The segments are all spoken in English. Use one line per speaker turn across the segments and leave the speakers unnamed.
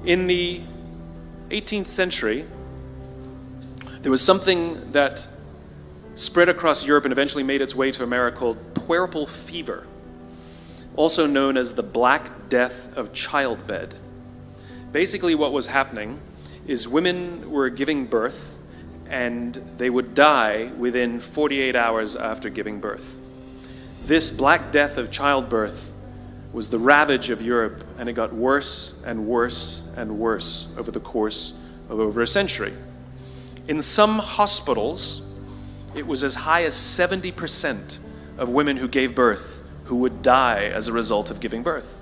In the 18th century, there was something that spread across Europe and eventually made its way to America called puerperal fever, also known as the Black Death of childbed. Basically what was happening is women were giving birth and they would die within 48 hours after giving birth. This Black Death of childbirth was the ravage of Europe, and it got worse and worse and worse over the course of over a century. In some hospitals, it was as high as 70% of women who gave birth who would die as a result of giving birth.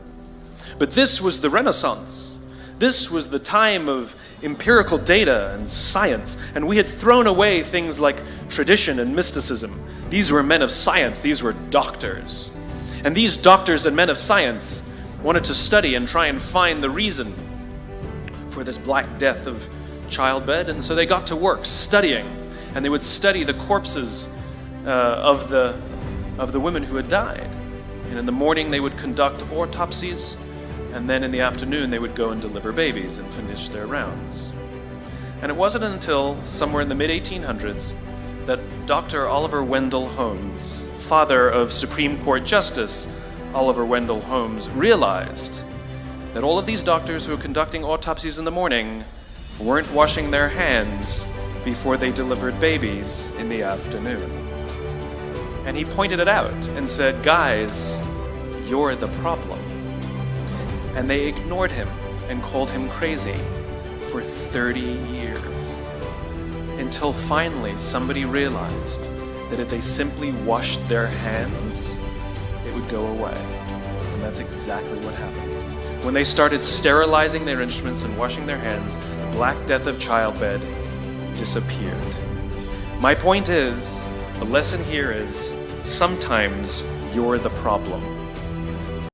But this was the Renaissance. This was the time of empirical data and science, and we had thrown away things like tradition and mysticism. These were men of science, these were doctors. And these doctors and men of science wanted to study and try and find the reason for this Black Death of childbed, and so they got to work studying, and they would study the corpses of the women who had died. And in the morning they would conduct autopsies, and then in the afternoon they would go and deliver babies and finish their rounds. And it wasn't until somewhere in the mid-1800s that Dr. Oliver Wendell Holmes, father of Supreme Court Justice Oliver Wendell Holmes, realized that all of these doctors who were conducting autopsies in the morning weren't washing their hands before they delivered babies in the afternoon. And he pointed it out and said, "Guys, you're the problem." And they ignored him and called him crazy for 30 years. Until finally somebody realized that if they simply washed their hands, it would go away. And that's exactly what happened. When they started sterilizing their instruments and washing their hands, the Black Death of childbed disappeared. My point is, the lesson here is, sometimes you're the problem.